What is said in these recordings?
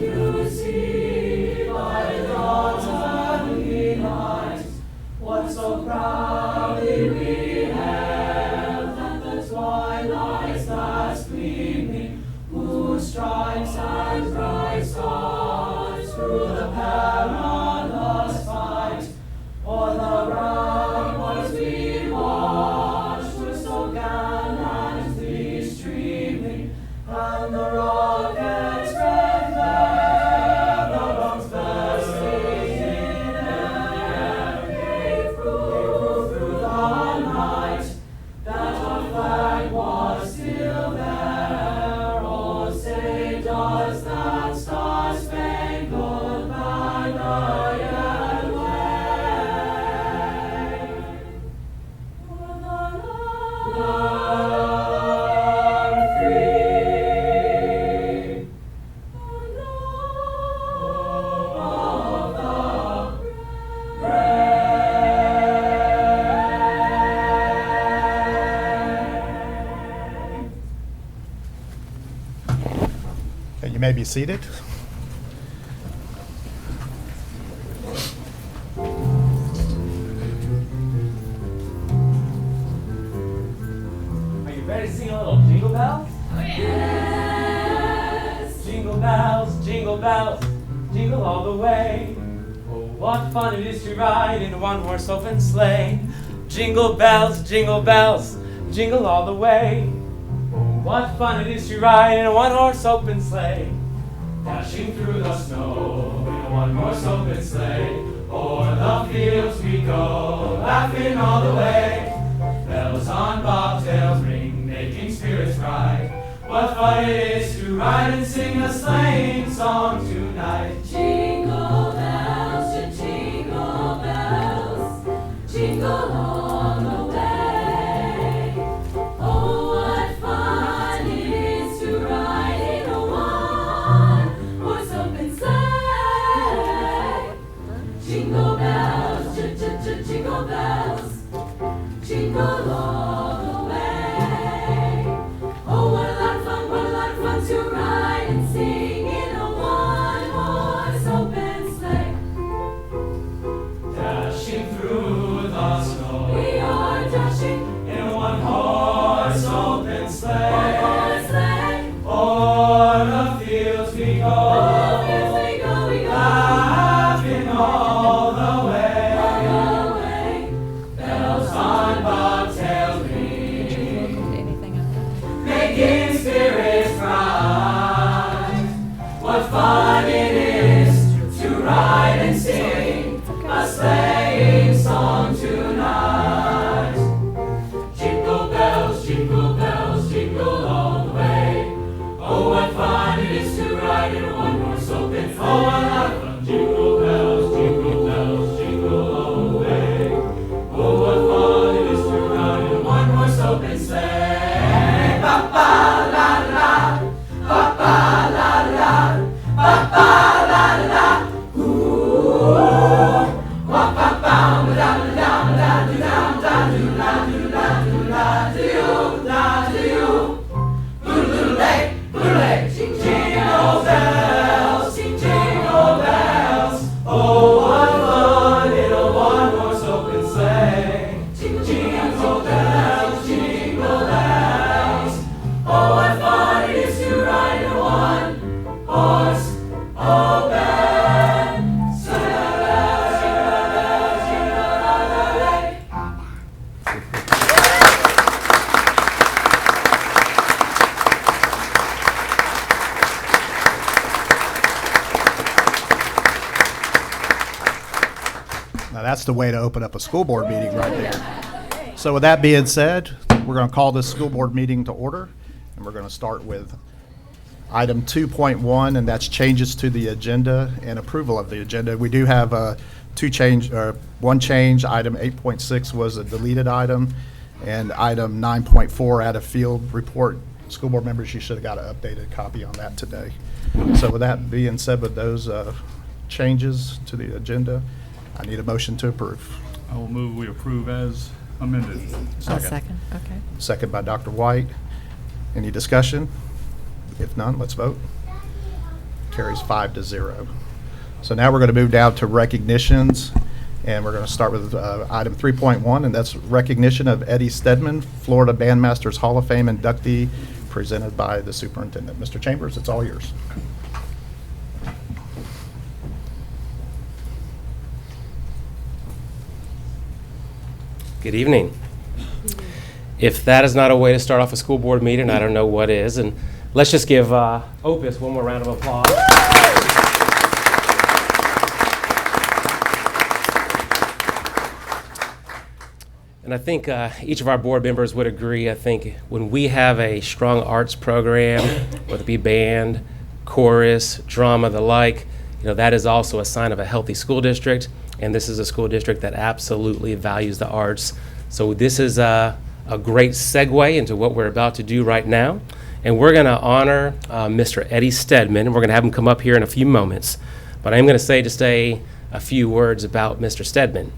you see by the dawn's early light, what so proudly we hailed at the twilight's last gleaming, whose stripes and bright stars through the perilous fight, o'er the ramparts we watched were so gallantly streaming, and the rockets' red glare, the guns bursting in air, gave proof through the night that our flag was still there. Oh, say does that star-spangled banner yet wave o'er the land free, and all of the brave. Okay, you may be seated. Are you ready to sing a little Jingle Bells? Yes. Jingle bells, jingle all the way. Oh, what fun it is to ride in a one-horse open sleigh. Jingle bells, jingle all the way. Oh, what fun it is to ride in a one-horse open sleigh. Dashing through the snow in a one-horse open sleigh. O'er the fields we go, laughing all the way. Bells on bobtails ring, making spirits bright. What fun it is to ride and sing a sleighing song tonight. Jingle bells, jingle all the way. Oh, what fun it is to ride in a one-horse open sleigh. Jingle bells, jingle bells, jingle all the way. Oh, what a lot of fun to ride and sing in a one-horse open sleigh. Dashing through the snow We are dashing in a one-horse open sleigh. one-horse sleigh. O'er the fields we go, Oh, yes, we go, laughing all the way. all the way. Bells on bobtails ring, Anything else? making spirits bright. What fun it is to ride and sing a sleighing song tonight. Jingle bells, jingle all the way. Oh, what fun it is to ride in a one-horse open sleigh. Oh, what a lot of fun. Jingle bells, jingle all the way. Oh, what fun it is to ride in a one-horse open sleigh. Ba ba la la, ba ba la la, ba ba la la. Ooh, wa ba ba la la la do la da do la do la do la do la do. Boodle-doodle-day, boodle-day, jingle bells, jingle bells. Oh, what fun in a one-horse open sleigh. Jingle bells, jingle bells. Oh, what fun it is to ride in a one-horse open sleigh. Jingle all the way. Now that's the way to open up a school board meeting right there. So with that being said, we're going to call this school board meeting to order, and we're going to start with item 2.1, and that's changes to the agenda and approval of the agenda. We do have one change. Item 8.6 was a deleted item, and item 9.4 add a field report. School board members, you should have got an updated copy on that today. So with that being said, with those changes to the agenda, I need a motion to approve. I will move we approve as amended. I'll second, okay. Second by Dr. White. Any discussion? If none, let's vote. carries 5-0. So now we're going to move down to recognitions, and we're going to start with item 3.1, and that's recognition of Eddie Stedman, Florida Bandmasters Hall of Fame inductee, presented by the superintendent. Mr. Chambers, it's all yours. Good evening. If that is not a way to start off a school board meeting, I don't know what is. And let's just give Opus one more round of applause. And I think each of our board members would agree. I think when we have a strong arts program, whether it be band, chorus, drama, the like, that is also a sign of a healthy school district. And this is a school district that absolutely values the arts. So this is a great segue into what we're about to do right now. And we're going to honor Mr. Eddie Stedman, and we're going to have him come up here in a few moments. But I'm going to say just a few words about Mr. Stedman.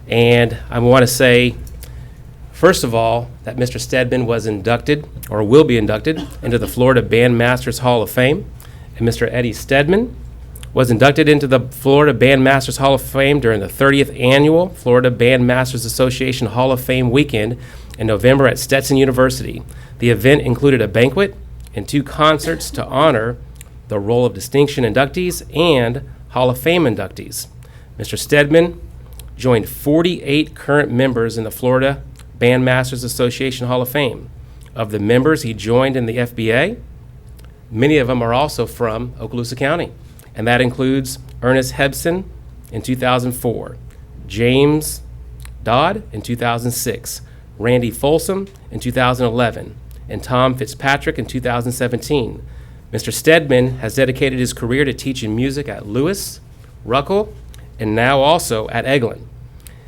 And I want to say, first of all, that Mr. Stedman was inducted, or will be inducted, into the Florida Bandmasters Hall of Fame. And Mr. Eddie Stedman was inducted into the Florida Bandmasters Hall of Fame during the 30th Annual Florida Bandmasters Association Hall of Fame weekend in November at Stetson University. The event included a banquet and 2 concerts to honor the Roll of Distinction inductees and Hall of Fame inductees. Mr. Stedman joined 48 current members in the Florida Bandmasters Association Hall of Fame. Of the members he joined in the FBA, many of them are also from Okaloosa County. And that includes Ernest Hebson in 2004, James Dodd in 2006, Randy Folsom in 2011, and Tom Fitzpatrick in 2017. Mr. Stedman has dedicated his career to teaching music at Lewis, Ruckle, and now also at Eglin.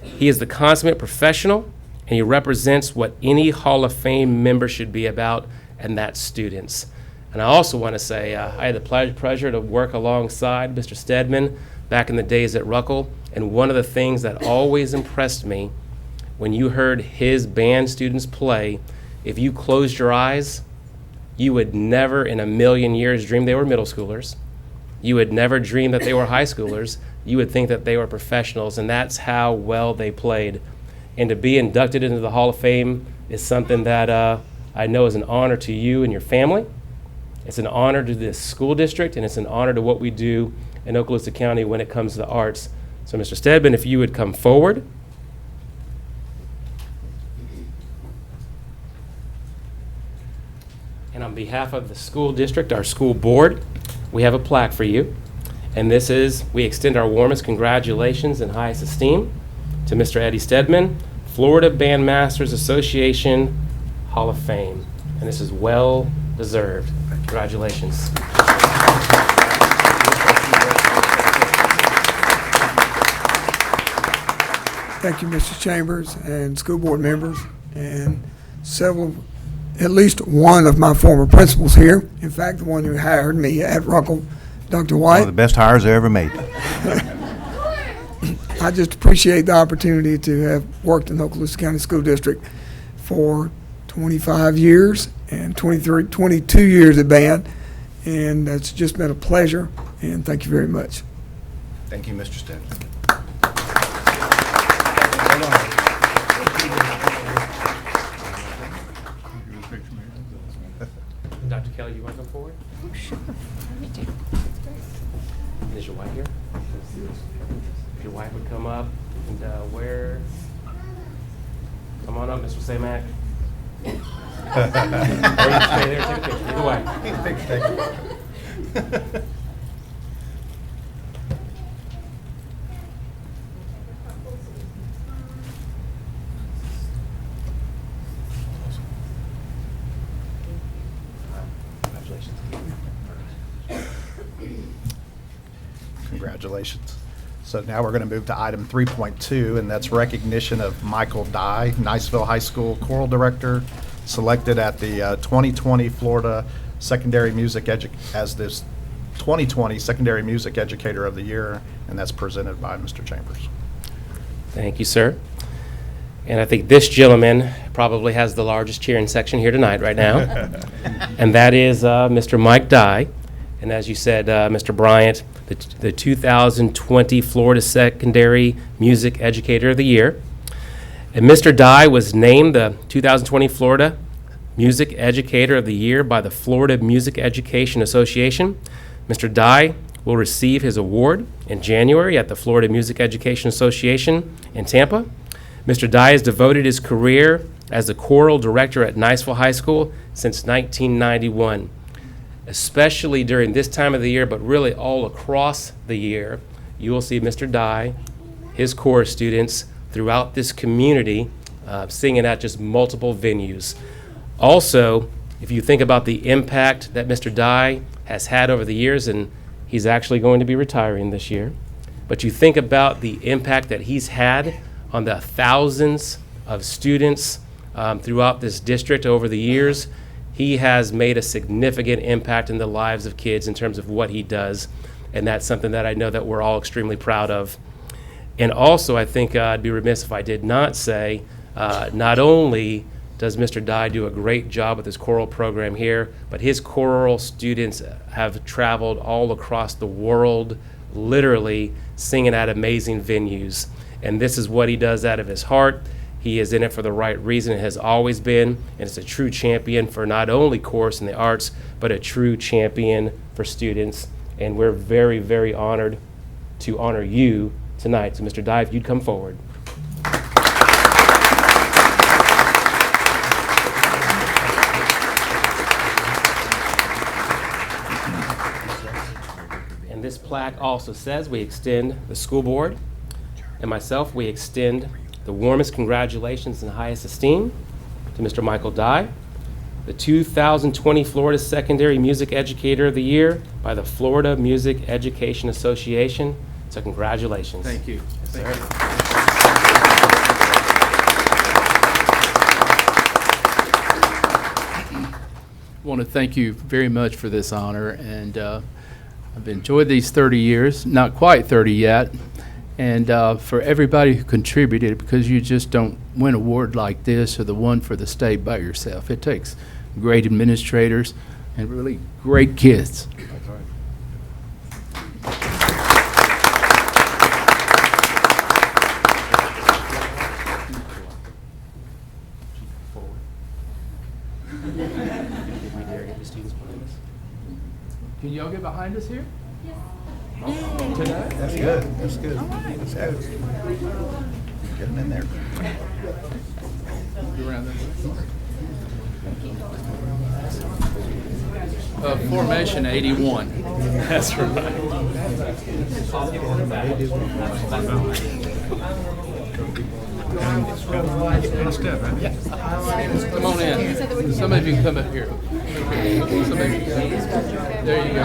He is the consummate professional, and he represents what any Hall of Fame member should be about, and that's students. And I also want to say I had the pleasure to work alongside Mr. Stedman back in the days at Ruckle, and one of the things that always impressed me when you heard his band students play, if you closed your eyes, you would never in a million years dream they were middle schoolers. You would never dream that they were high schoolers. You would think that they were professionals, and that's how well they played. And to be inducted into the Hall of Fame is something that I know is an honor to you and your family. It's an honor to this school district, and it's an honor to what we do in Okaloosa County when it comes to the arts. So Mr. Stedman, if you would come forward. And on behalf of the school district, our school board, we have a plaque for you. And this is, we extend our warmest congratulations and highest esteem to Mr. Eddie Stedman, Florida Bandmasters Association Hall of Fame. And this is well deserved. Congratulations. Thank you, Mr. Chambers and school board members, and several, at least one of my former principals here. In fact, the one who hired me at Ruckle, Dr. One White. of the best hires I ever made. I just appreciate the opportunity to have worked in the Okaloosa County School District for 25 years and 22 years at band, and it's just been a pleasure, and thank you very much. Thank you, Mr. Stedman. Dr. Kelly, you want to come forward? Oh, sure. Let me do. Is your wife here? If your wife would come up and come on up, Mr. Samac. Or you can stay there, take a picture. Either way. Congratulations. So now we're going to move to item 3.2, and that's recognition of Michael Dye, Niceville High School Choral Director, selected at the 2020 Florida Secondary Music as this 2020 Secondary Music Educator of the Year, and that's presented by Mr. Chambers. Thank you, sir. And I think this gentleman probably has the largest cheering section here tonight, right now. And that is Mr. Mike Dye. And as you said, Mr. Bryant, the 2020 Florida Secondary Music Educator of the Year. And Mr. Dye was named the 2020 Florida Music Educator of the Year by the Florida Music Education Association. Mr. Dye will receive his award in January at the Florida Music Education Association in Tampa. Mr. Dye has devoted his career as the choral director at Niceville High School since 1991. Especially during this time of the year, but really all across the year, you will see Mr. Dye, his chorus students throughout this community singing at just multiple venues. Also, if you think about the impact that Mr. Dye has had over the years, and he's actually going to be retiring this year, but you think about the impact that he's had on the thousands of students throughout this district over the years, he has made a significant impact in the lives of kids in terms of what he does, and that's something that I know that we're all extremely proud of. And also, I think I'd be remiss if I did not say, not only does Mr. Dye do a great job with his choral program here, but his choral students have traveled all across the world, literally singing at amazing venues. And this is what he does out of his heart. He is in it for the right reason, it has always been, and it's a true champion for not only chorus and the arts, but a true champion for students. And we're very, very honored to honor you tonight. So Mr. Dye, if you'd come forward. And this plaque also says we extend the school board and myself, we extend the warmest congratulations and highest esteem to Mr. Michael Dye, the 2020 Florida Secondary Music Educator of the Year by the Florida Music Education Association. So congratulations. Thank you. Thank you. I want to thank you very much for this honor, and I've enjoyed these 30 years, not quite 30 yet, and for everybody who contributed, because you just don't win an award like this or the one for the state by yourself. It takes great administrators and really great kids. Can y'all get behind us here? Today? That's good. That's good. Let's have it. Get them in there. Go around that way. Formation 81. That's right. Come on in. Some of you can come up here. Some of you. There you go.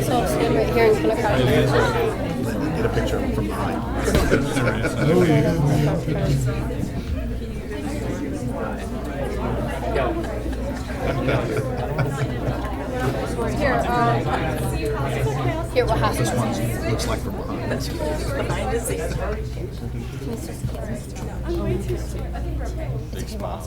So I'll stand right here and kind of crouch. Get a picture of them from behind. Here, what happens? This one looks like from behind. Behind the scenes. Big smile.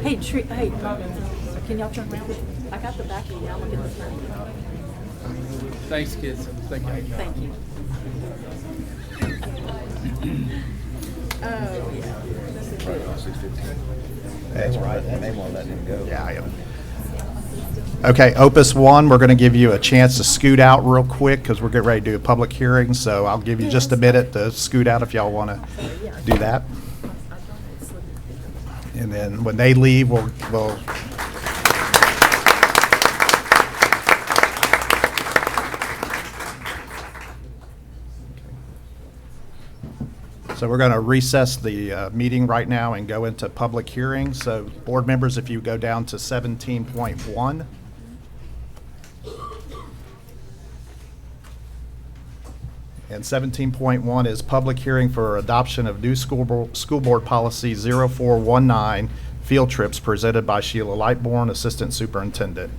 Hey, hey, can y'all turn around? I got the back of y'all. Look at this thing. Thanks, kids. Thank you. Thank you. Oh, yeah. That's right. They may want to let him go. Yeah, I am. Okay, Opus 1, we're going to give you a chance to scoot out real quick because we're getting ready to do a public hearing. So I'll give you just a minute to scoot out if y'all want to do that. And then when they leave, we'll So we're going to recess the meeting right now and go into public hearing. So board members, if you go down to 17.1. And 17.1 is public hearing for adoption of new school board policy 0419, field trips, presented by Sheila Lightbourne, Assistant Superintendent.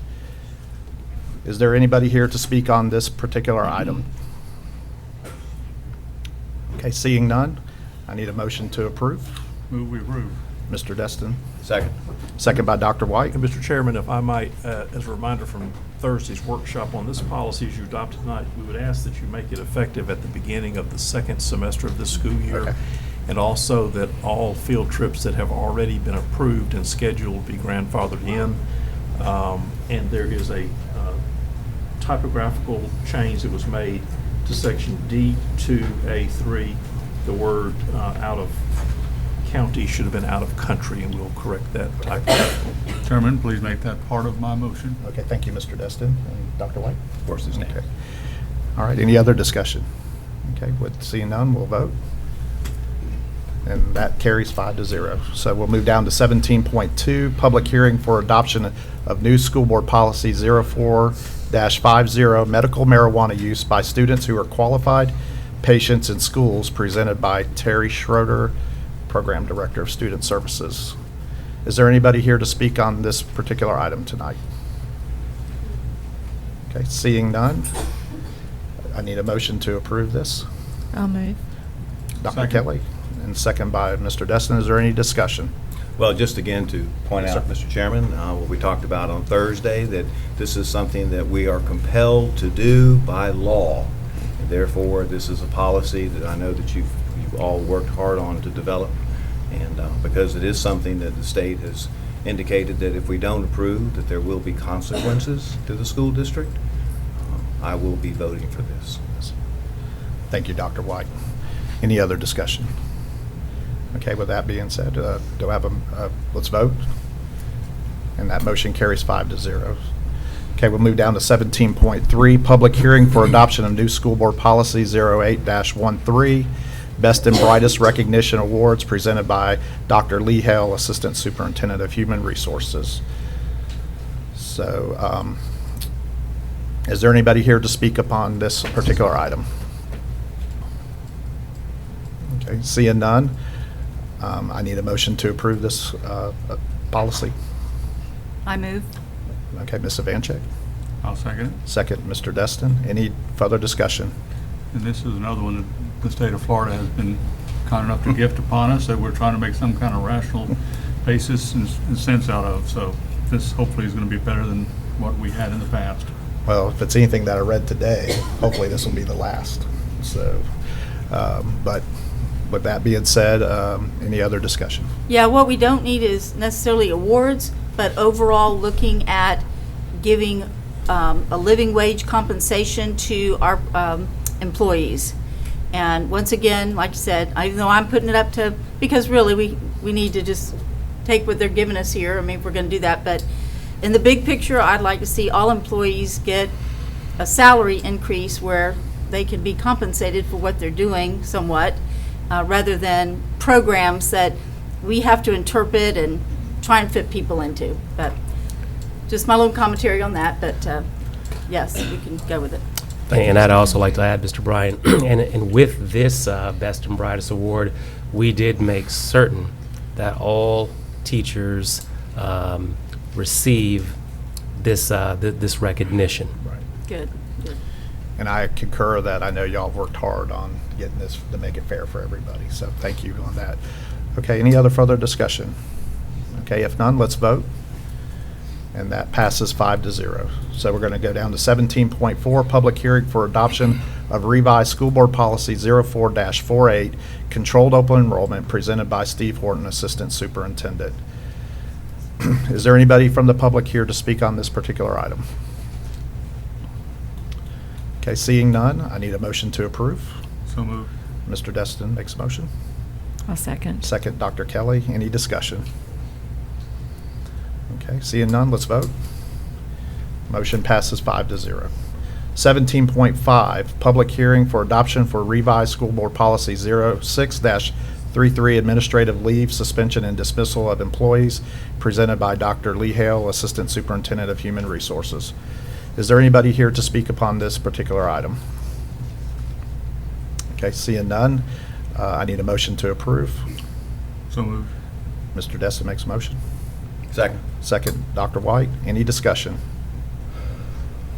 Is there anybody here to speak on this particular item? Okay, seeing none, I need a motion to approve. Move we approve. Mr. Destin, Second. second by Dr. White. And Mr. Chairman, if I might, as a reminder from Thursday's workshop on this policy as you adopted tonight, we would ask that you make it effective at the beginning of the second semester of this school year. Okay. And also that all field trips that have already been approved and scheduled be grandfathered in. And there is a typographical change that was made to section D2A3. The word out of county should have been out of country, and we'll correct that typographical. Chairman, please make that part of my motion. Okay, thank you, Mr. Destin. And Dr. White? Of course, his name. Okay. All right, any other discussion? Okay, with seeing none, we'll vote. And that carries 5-0. So we'll move down to 17.2, public hearing for adoption of new school board policy 04-50, medical marijuana use by students who are qualified patients in schools, presented by Terry Schroeder, Program Director of Student Services. Is there anybody here to speak on this particular item tonight? Okay, seeing none, I need a motion to approve this. I'll move. Dr. Second. Kelly, and second by Mr. Destin. Is there any discussion? Well, just again to point Yes, out, sir. Mr. Chairman, what we talked about on Thursday, that this is something that we are compelled to do by law. And therefore, this is a policy that I know that you've all worked hard on to develop. And because it is something that the state has indicated that if we don't approve, that there will be consequences to the school district, I will be voting for this. Thank you, Dr. White. Any other discussion? Okay, with that being said, do I have let's vote? And that motion carries 5-0. Okay, we'll move down to 17.3, public hearing for adoption of new school board policy 08-13, Best and Brightest Recognition Awards, presented by Dr. Lee Hale, Assistant Superintendent of Human Resources. So, is there anybody here to speak upon this particular item? Okay, seeing none, I need a motion to approve this policy. I move. Okay, Ms. Evancheck. I'll second it. Second, Mr. Destin. Any further discussion? And this is another one that the state of Florida has been kind enough to gift upon us, that we're trying to make some kind of rational basis and sense out of. So this hopefully is going to be better than what we had in the past. Well, if it's anything that I read today, hopefully this will be the last. So, but with that being said, any other discussion? Yeah, what we don't need is necessarily awards, but overall looking at giving a living wage compensation to our employees. And once again, like I said, even though I'm putting it up to, because really we need to just take what they're giving us here. I mean, if we're going to do that. But in the big picture, I'd like to see all employees get a salary increase where they can be compensated for what they're doing somewhat, rather than programs that we have to interpret and try and fit people into. But just my little commentary on that, but yes, we can go with it. And I'd also like to add, Mr. Bryan, and with this Best and Brightest Award, we did make certain that all teachers receive this this recognition. Good. And I concur that I know y'all have worked hard on getting this to make it fair for everybody. So thank you on that. Okay, any other further discussion? Okay, if none, let's vote. And that passes 5-0. So we're going to go down to 17.4, public hearing for adoption of revised school board policy 04-48, controlled open enrollment, presented by Steve Horton, Assistant Superintendent. Is there anybody from the public here to speak on this particular item? Okay, seeing none, I need a motion to approve. So moved. Mr. Destin makes a motion. I'll second. Second, Dr. Kelly. Any discussion? Okay, seeing none, let's vote. Motion passes 5-0. 17.5, public hearing for adoption for revised school board policy 06-33, administrative leave, suspension, and dismissal of employees, presented by Dr. Lee Hale, Assistant Superintendent of Human Resources. Is there anybody here to speak upon this particular item? Okay, seeing none, I need a motion to approve. So moved. Mr. Destin makes a motion. Second. Second, Dr. White. Any discussion?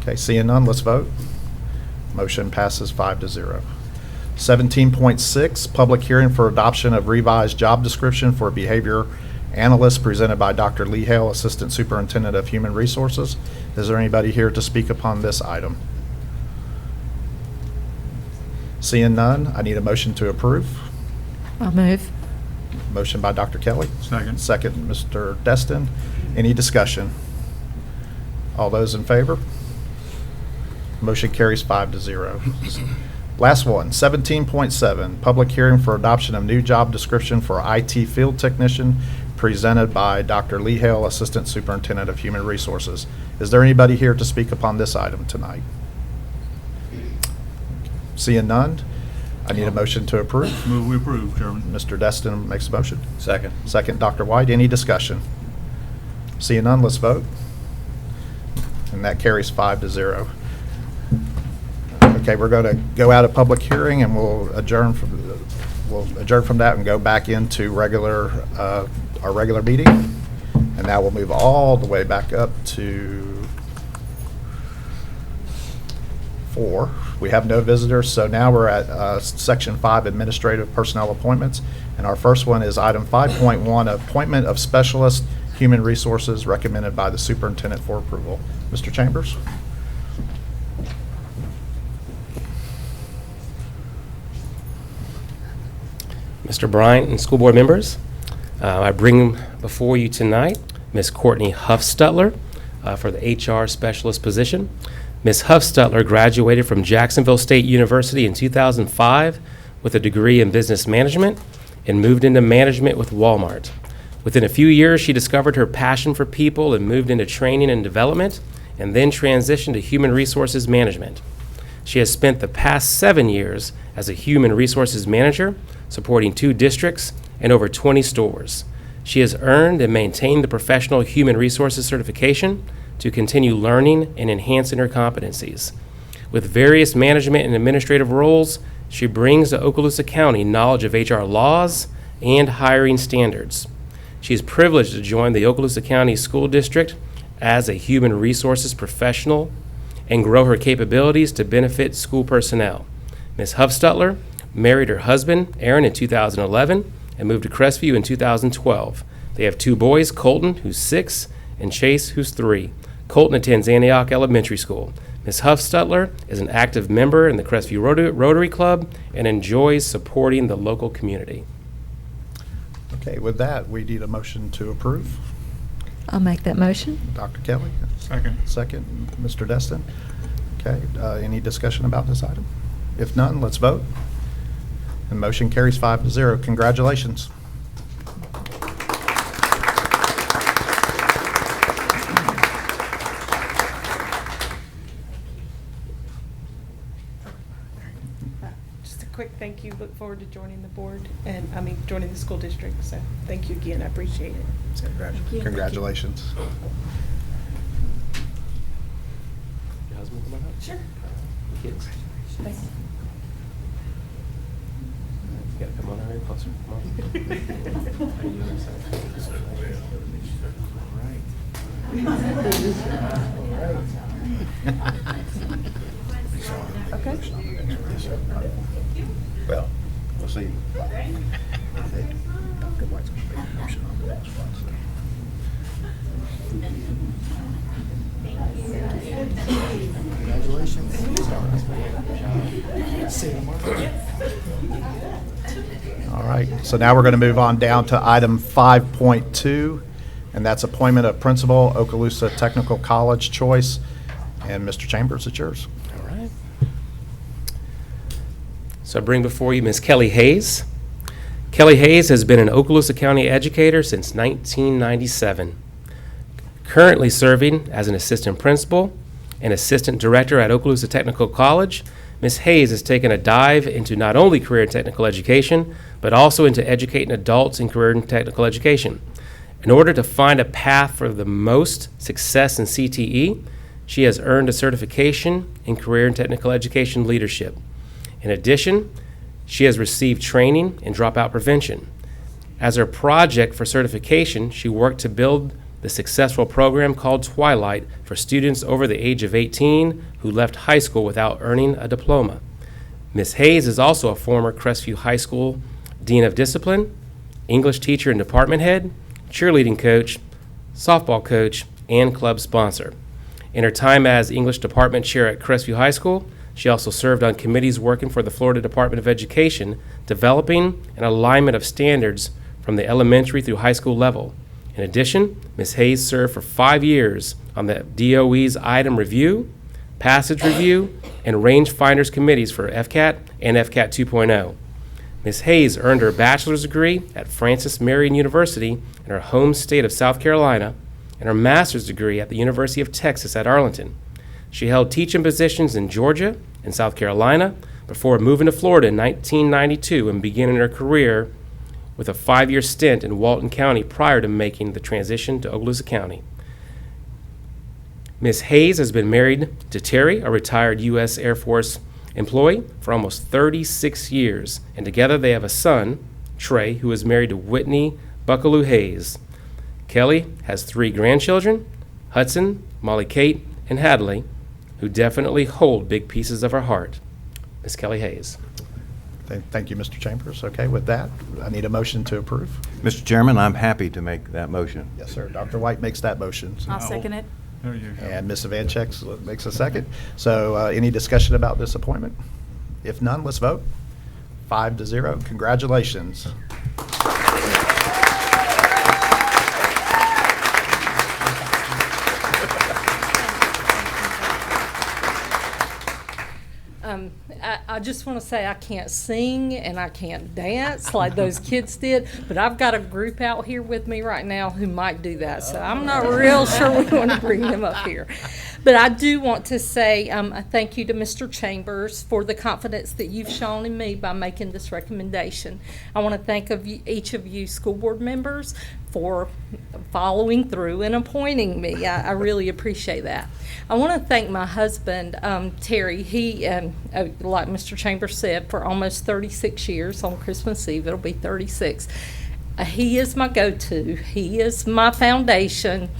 Okay, seeing none, let's vote. Motion passes 5-0. 17.6, public hearing for adoption of revised job description for behavior analyst presented by Dr. Lee Hale, Assistant Superintendent of Human Resources. Is there anybody here to speak upon this item? Seeing none, I need a motion to approve. I'll move. Motion by Dr. Kelly. Second. Second, Mr. Destin. Any discussion? All those in favor? Motion carries 5-0. Last one, 17.7, public hearing for adoption of new job description for IT field technician presented by Dr. Lee Hale, Assistant Superintendent of Human Resources. Is there anybody here to speak upon this item tonight? Seeing none, I need a motion to approve. Move we approve, Chairman. Mr. Destin makes a motion. Second. Second, Dr. White. Any discussion? Seeing none, let's vote. And that carries 5-0. Okay, we're going to go out of public hearing and we'll adjourn from that and go back into our regular meeting. And now we'll move all the way back up to 4. We have no visitors, so now we're at Section 5, Administrative Personnel Appointments. And our first one is item 5.1, Appointment of Specialist Human Resources recommended by the Superintendent for approval. Mr. Chambers? Mr. Bryant and school board members, I bring before you tonight Ms. Courtney Huffstutler for the HR specialist position. Ms. Huffstutler graduated from Jacksonville State University in 2005 with a degree in business management and moved into management with Walmart. Within a few years, she discovered her passion for people and moved into training and development, and then transitioned to human resources management. She has spent the past 7 years as a human resources manager, supporting 2 districts and over 20 stores. She has earned and maintained the professional human resources certification to continue learning and enhancing her competencies. With various management and administrative roles, she brings to Okaloosa County knowledge of HR laws and hiring standards. She is privileged to join the Okaloosa County School District as a human resources professional and grow her capabilities to benefit school personnel. Ms. Huffstutler married her husband, Aaron, in 2011 and moved to Crestview in 2012. They have 2 boys, Colton, who's 6, and Chase, who's 3. Colton attends Antioch Elementary School. Ms. Huffstutler is an active member in the Crestview Rotary Club and enjoys supporting the local community. Okay, with that, we need a motion to approve. I'll make that motion. Dr. Kelly? Second. Second, Mr. Destin. Okay, any discussion about this item? If none, let's vote. And motion carries 5-0. Congratulations. Just a quick thank you. Look forward to joining the board and, joining the school district. So thank you again. I appreciate it. So, Congratulations. Your husband come on up? Sure. The kids? Thanks. You gotta come on here closer. Come on. Are you on the side? Okay. Well, we'll see. All right, so now we're going to move on down to item 5.2, and that's appointment of principal, Okaloosa Technical College choice. And Mr. Chambers, it's yours. All right. So I bring before you Ms. Kelly Hayes. Kelly Hayes has been an Okaloosa County educator since 1997. Currently serving as an assistant principal and assistant director at Okaloosa Technical College, Ms. Hayes has taken a dive into not only career and technical education, but also into educating adults in career and technical education. In order to find a path for the most success in CTE, she has earned a certification in career and technical education leadership. In addition, She has received training in dropout prevention. As her project for certification, she worked to build the successful program called Twilight for students over the age of 18 who left high school without earning a diploma. Ms. Hayes is also a former Crestview High School Dean of Discipline, English teacher and department head, cheerleading coach, softball coach, and club sponsor. In her time as English department chair at Crestview High School, she also served on committees working for the Florida Department of Education, developing an alignment of standards from the elementary through high school level. In addition, Ms. Hayes served for 5 years on the DOE's item review, passage review, and rangefinders committees for FCAT and FCAT 2.0. Ms. Hayes earned her bachelor's degree at Francis Marion University in her home state of South Carolina and her master's degree at the University of Texas at Arlington. She held teaching positions in Georgia and South Carolina before moving to Florida in 1992 and beginning her career with a 5-year stint in Walton County prior to making the transition to Okaloosa County. Ms. Hayes has been married to Terry, a retired U.S. Air Force employee, for almost 36 years, and together they have a son, Trey, who is married to Whitney Buckaloo Hayes. Kelly has 3 grandchildren, Hudson, Molly Kate, and Hadley, who definitely hold big pieces of her heart. Ms. Kelly Hayes. Thank you, Mr. Chambers. Okay, with that, I need a motion to approve. Mr. Chairman, I'm happy to make that motion. Yes, sir. Dr. White makes that motion. I'll second it. There you go. And Ms. Ivanchek makes a second. So any discussion about this appointment? If none, let's vote. 5-0. Congratulations. I just want to say I can't sing and I can't dance like those kids did, but I've got a group out here with me right now who might do that, so I'm not real sure we want to bring them up here. But I do want to say a thank you to Mr. Chambers for the confidence that you've shown in me by making this recommendation. I want to thank each of you school board members for following through and appointing me. I really appreciate that. I want to thank my husband, Terry. He, like Mr. Chambers said, for almost 36 years on Christmas Eve, it'll be 36. He is my go-to. He is my foundation.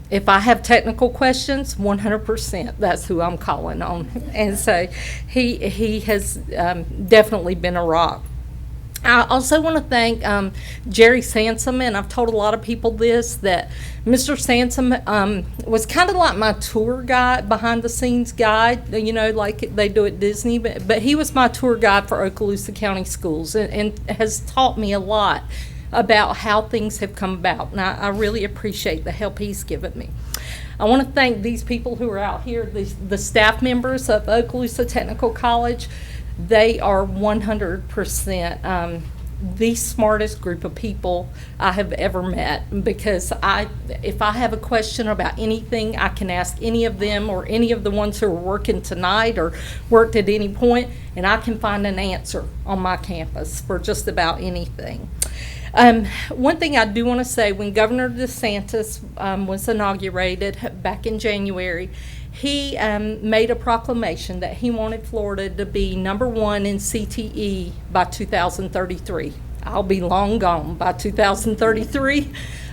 If I have technical questions, 100%, that's who I'm calling on. And so he has definitely been a rock. I also want to thank Jerry Sansom, and I've told a lot of people this, that Mr. Sansom was kind of like my tour guide, behind-the-scenes guide, you know, like they do at Disney, but he was my tour guide for Okaloosa County Schools and has taught me a lot about how things have come about, and I really appreciate the help he's given me. I want to thank these people who are out here, the staff members of Okaloosa Technical College. They are 100% the smartest group of people I have ever met, because if I have a question about anything, I can ask any of them or any of the ones who are working tonight or worked at any point, and I can find an answer on my campus for just about anything. One thing I do want to say, when Governor DeSantis was inaugurated back in January, he made a proclamation that he wanted Florida to be #1 in CTE by 2033. I'll be long gone by 2033,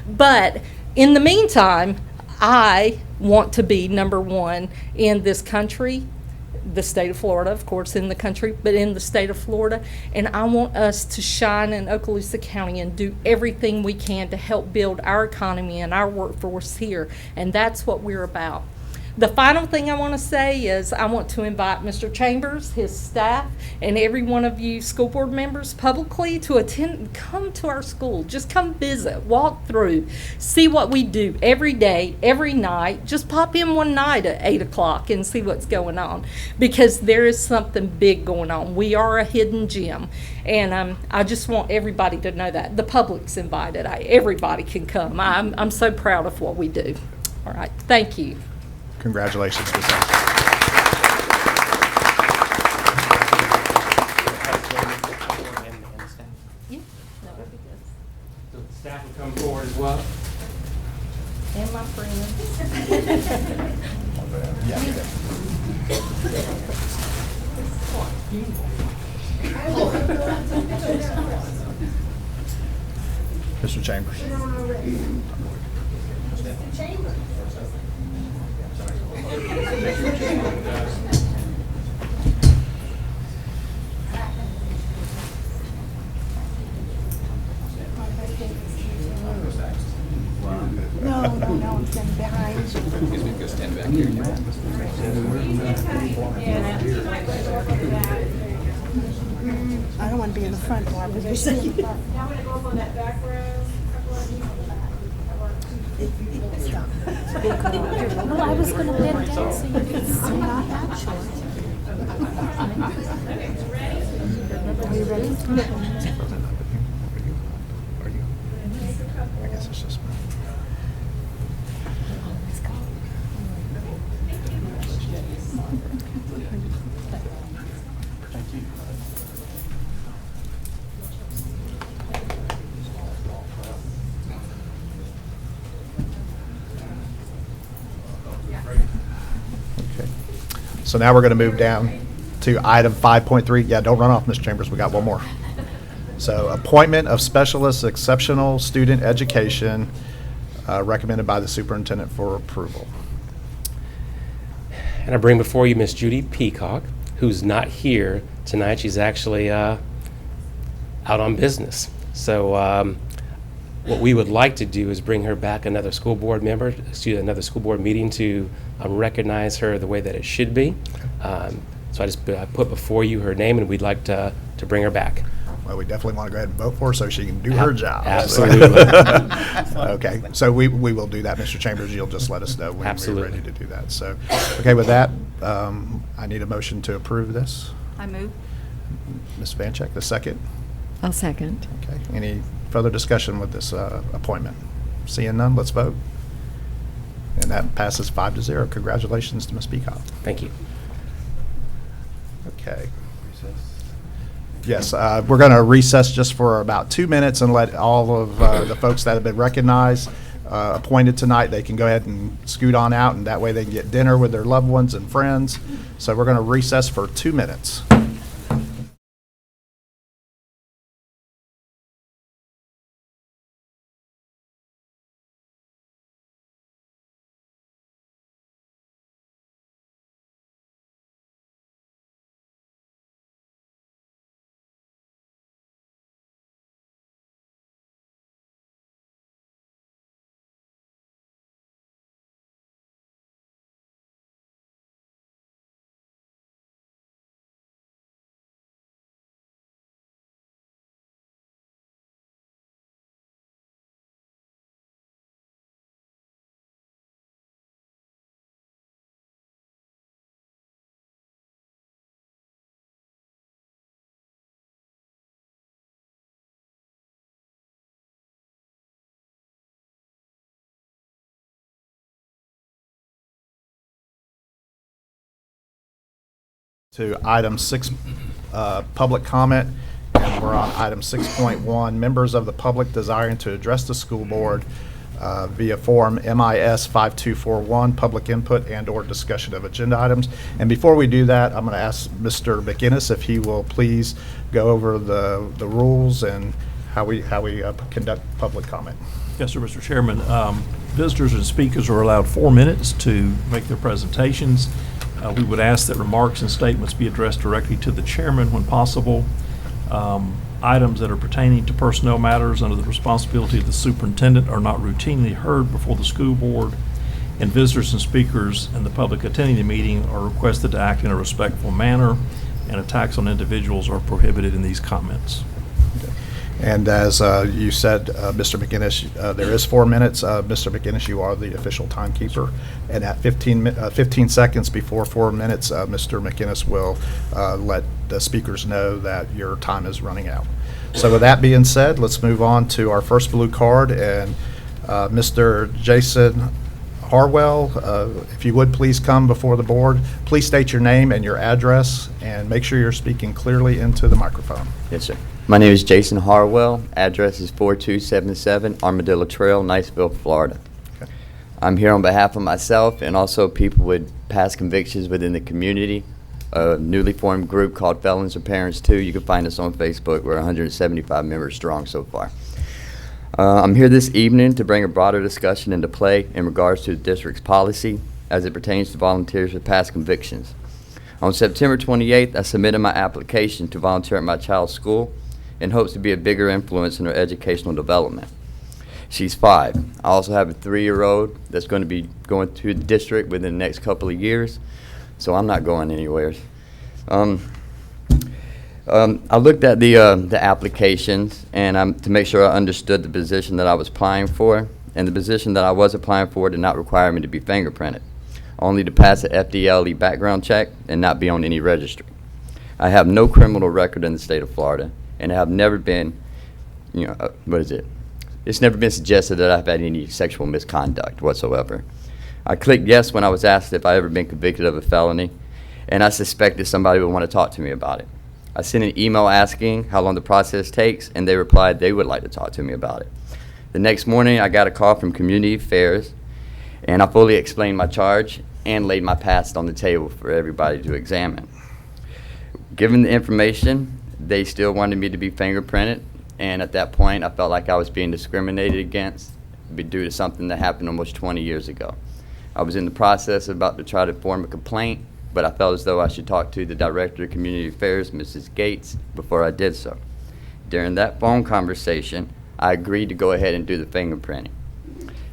but in the meantime, I want to be #1 in this country, the state of Florida, of course, in the country, but in the state of Florida, and I want us to shine in Okaloosa County and do everything we can to help build our economy and our workforce here, and that's what we're about. The final thing I want to say is I want to invite Mr. Chambers, his staff, and every one of you school board members publicly to come to our school. Just come visit, walk through, see what we do every day, every night. Just pop in one night at 8 o'clock and see what's going on, because there is something big going on. We are a hidden gem, and I just want everybody to know that. The public's invited. Everybody can come. I'm so proud of what we do. All right, thank you. Congratulations, Ms. Sansom. Yeah, that would be good. So the staff will come forward as well. And my friends. Yeah. Mr. Chambers. No, I'm standing behind you. I don't want to be in the front, Barbara. They're saying. Now I'm gonna go up on that back row. Well, I was gonna bend down so you could see. I'm not that short. Are you ready? I guess it's just. Okay. So now we're going to move down to item 5.3. Yeah, don't run off, Mr. Chambers. We got one more. So appointment of specialist exceptional student education recommended by the superintendent for approval. And I bring before you Miss Judy Peacock, who's not here tonight. She's actually out on business. So what we would like to do is bring her back another school board member, another school board meeting to recognize her the way that it should be. So I put before you her name, and we'd like to bring her back. Well, we definitely want to go ahead and vote for her so she can do her job. Absolutely. Okay, so we will do that, Mr. Chambers. You'll just let us know when we're Absolutely. ready to do that. So, okay, with that, I need a motion to approve this. I move. Ms. Vancheck, the second. I'll second. Okay, any further discussion with this appointment? Seeing none, let's vote. And that passes 5-0. Congratulations to Ms. Peacock. Thank you. Okay. Yes, we're going to recess just for about 2 minutes and let all of the folks that have been recognized, appointed tonight, they can go ahead and scoot on out, and that way they can get dinner with their loved ones and friends. So we're going to recess for 2 minutes. To item 6, public comment, and we're on item 6.1, members of the public desiring to address the school board via form MIS 5241, public input and/or discussion of agenda items. And before we do that, I'm going to ask Mr. McInnes if he will please go over the rules and how we conduct public comment. Yes, sir, Mr. Chairman. Visitors and speakers are allowed 4 minutes to make their presentations. We would ask that remarks and statements be addressed directly to the chairman when possible. Items that are pertaining to personnel matters under the responsibility of the superintendent are not routinely heard before the school board, and visitors and speakers and the public attending the meeting are requested to act in a respectful manner, and attacks on individuals are prohibited in these comments. And as you said, Mr. McInnes, there is 4 minutes. Mr. McInnes, you are the official timekeeper. And at 15 seconds before 4 minutes, Mr. McInnes will let the speakers know that your time is running out. So with that being said, let's move on to our first blue card. And Mr. Jason Harwell, if you would please come before the board. Please state your name and your address, and make sure you're speaking clearly into the microphone. Yes, sir. My name is Jason Harwell. Address is 4277 Armadillo Trail, Niceville, Florida. Okay. I'm here on behalf of myself and also people with past convictions within the community a newly formed group called Felons and Parents 2. You can find us on Facebook. We're 175 members strong so far. I'm here this evening to bring a broader discussion into play in regards to the district's policy as it pertains to volunteers with past convictions. On September 28th, I submitted my application to volunteer at my child's school in hopes to be a bigger influence in her educational development. She's 5. I also have a 3-year-old that's going to be going through the district within the next couple of years, so I'm not going anywhere. I looked at the applications and to make sure I understood the position that I was applying for, and the position that I was applying for did not require me to be fingerprinted, only to pass an FDLE background check and not be on any registry. I have no criminal record in the state of Florida, and I have never been, it's never been suggested that I've had any sexual misconduct whatsoever. I clicked yes when I was asked if I ever been convicted of a felony, and I suspected somebody would want to talk to me about it. I sent an email asking how long the process takes, and they replied they would like to talk to me about it. The next morning, I got a call from Community Affairs, and I fully explained my charge and laid my past on the table for everybody to examine. Given the information, they still wanted me to be fingerprinted, and at that point, I felt like I was being discriminated against due to something that happened almost 20 years ago. I was in the process about to try to form a complaint, but I felt as though I should talk to the Director of Community Affairs, Mrs. Gates, before I did so. During that phone conversation, I agreed to go ahead and do the fingerprinting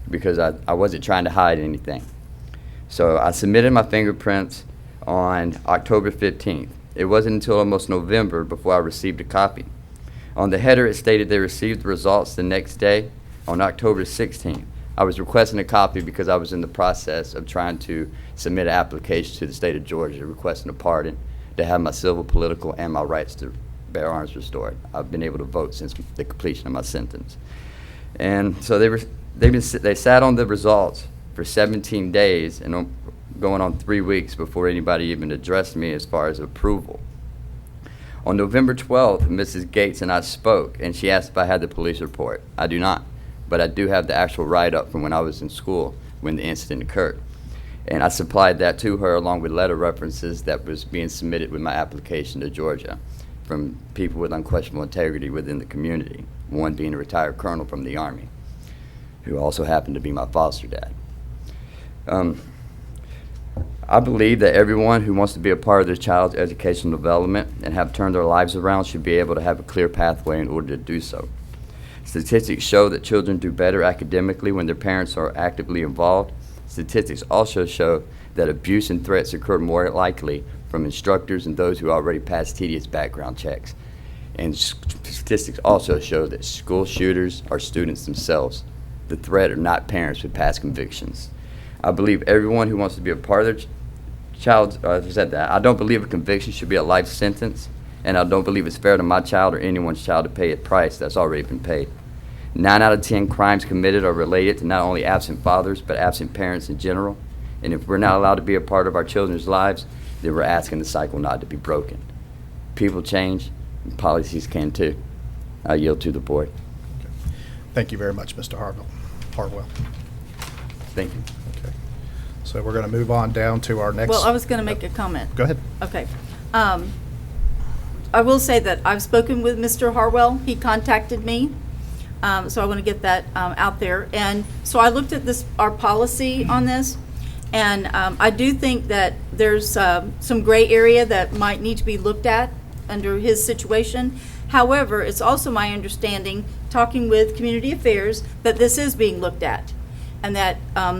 because I wasn't trying to hide anything. So I submitted my fingerprints on October 15th. It wasn't until almost November before I received a copy. On the header, it stated they received the results the next day, on October 16th. I was requesting a copy because I was in the process of trying to submit an application to the state of Georgia requesting a pardon to have my civil, political, and my rights to bear arms restored. I've been able to vote since the completion of my sentence. And so they sat on the results for 17 days and going on 3 weeks before anybody even addressed me as far as approval. On November 12th, Mrs. Gates and I spoke, and she asked if I had the police report. I do not, but I do have the actual write-up from when I was in school when the incident occurred. And I supplied that to her along with letter references that was being submitted with my application to Georgia from people with unquestionable integrity within the community, one being a retired colonel from the Army, who also happened to be my foster dad. I believe that everyone who wants to be a part of their child's educational development and have turned their lives around should be able to have a clear pathway in order to do so. Statistics show that children do better academically when their parents are actively involved. Statistics also show that abuse and threats occur more likely from instructors and those who already passed tedious background checks. And statistics also show that school shooters are students themselves. The threat are not parents with past convictions. I believe everyone who wants to be a part of their child's, I don't believe a conviction should be a life sentence, and I don't believe it's fair to my child or anyone's child to pay a price that's already been paid. 9 out of 10 crimes committed are related to not only absent fathers, but absent parents in general. And if we're not allowed to be a part of our children's lives, then we're asking the cycle not to be broken. People change, and policies can too. I yield to the board. Thank you very much, Mr. Harwell. Thank you. Okay. So we're going to move on down to our next. Well, I was going to make a comment. Go ahead. Okay. I will say that I've spoken with Mr. Harwell. He contacted me. So I want to get that out there. And so I looked at our policy on this, and I do think that there's some gray area that might need to be looked at under his situation. However, it's also my understanding, talking with Community Affairs, that this is being looked at, and that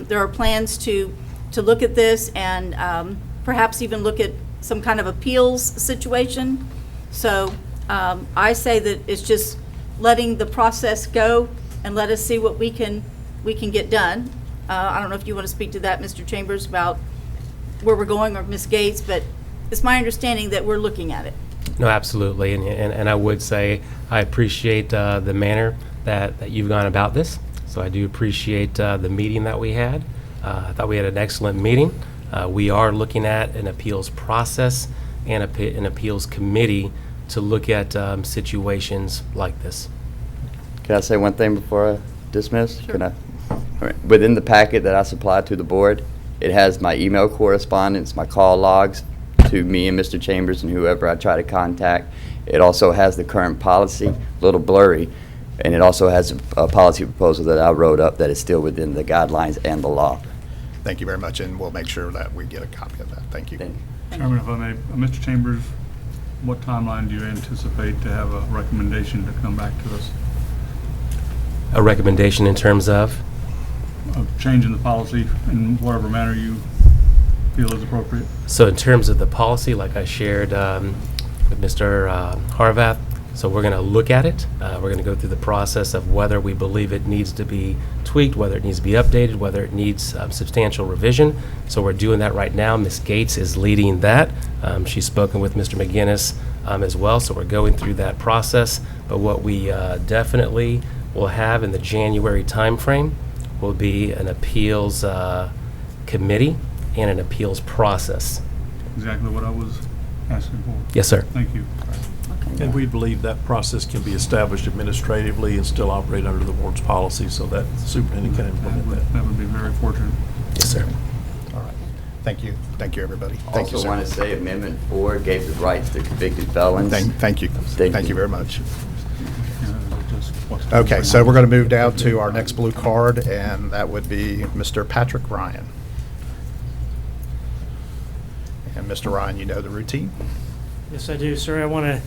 there are plans to look at this and perhaps even look at some kind of appeals situation. So I say that it's just letting the process go and let us see what we can get done. I don't know if you want to speak to that, Mr. Chambers, about where we're going, or Ms. Gates, but it's my understanding that we're looking at it. No, absolutely, and I would say I appreciate the manner that you've gone about this. So I do appreciate the meeting that we had. I thought we had an excellent meeting. We are looking at an appeals process and an appeals committee to look at situations like this. Can I say one thing before I dismiss? Sure. Can I? All right. Within the packet that I supplied to the board, it has my email correspondence, my call logs to me and Mr. Chambers and whoever I try to contact. It also has the current policy, a little blurry, and it also has a policy proposal that I wrote up that is still within the guidelines and the law. Thank you very much, and we'll make sure that we get a copy of that. Thank you. Chairman, if I may, Mr. Chambers, what timeline do you anticipate to have a recommendation to come back to us? A recommendation in terms of? Of changing the policy in whatever manner you feel is appropriate? So in terms of the policy, like I shared with Mr. Harvath, so we're going to look at it. We're going to go through the process of whether we believe it needs to be tweaked, whether it needs to be updated, whether it needs substantial revision. So we're doing that right now. Ms. Gates is leading that. She's spoken with Mr. McGinnis as well, so we're going through that process. But what we definitely will have in the January timeframe will be an appeals committee and an appeals process. Exactly what I was asking for. Yes, sir. Thank you. And we believe that process can be established administratively and still operate under the board's policy, so that the superintendent can implement that. That would be very fortunate. Yes, sir. All right. Thank you. Thank you, everybody. Thank you, Also sir. want to say Amendment 4 gave the rights to convicted felons. Thank you. Thank you very much. What's- Okay, so we're going to move down to our next blue card, and that would be Mr. Patrick Ryan. And Mr. Ryan, you know the routine? Yes, I do, sir. I want to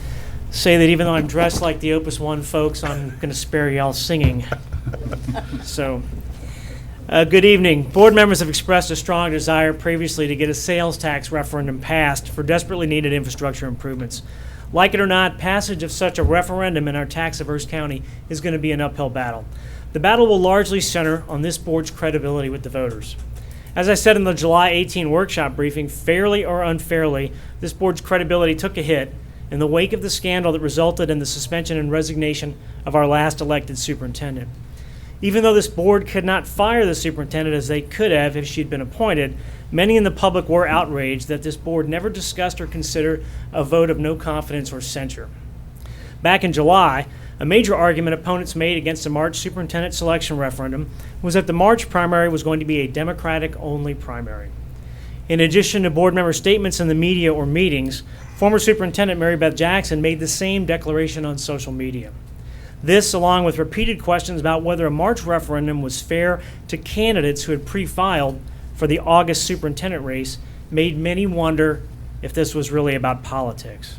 say that even though I'm dressed like the Opus One folks, I'm going to spare y'all singing. So, good evening. Board members have expressed a strong desire previously to get a sales tax referendum passed for desperately needed infrastructure improvements. Like it or not, passage of such a referendum in our tax-averse county is going to be an uphill battle. The battle will largely center on this board's credibility with the voters. As I said in the July 18 workshop briefing, fairly or unfairly, this board's credibility took a hit in the wake of the scandal that resulted in the suspension and resignation of our last elected superintendent. Even though this board could not fire the superintendent as they could have if she'd been appointed, many in the public were outraged that this board never discussed or considered a vote of no confidence or censure. Back in July, a major argument opponents made against the March superintendent selection referendum was that the March primary was going to be a Democratic-only primary. In addition to board member statements in the media or meetings, former Superintendent Mary Beth Jackson made the same declaration on social media. This, along with repeated questions about whether a March referendum was fair to candidates who had pre-filed for the August superintendent race, made many wonder if this was really about politics.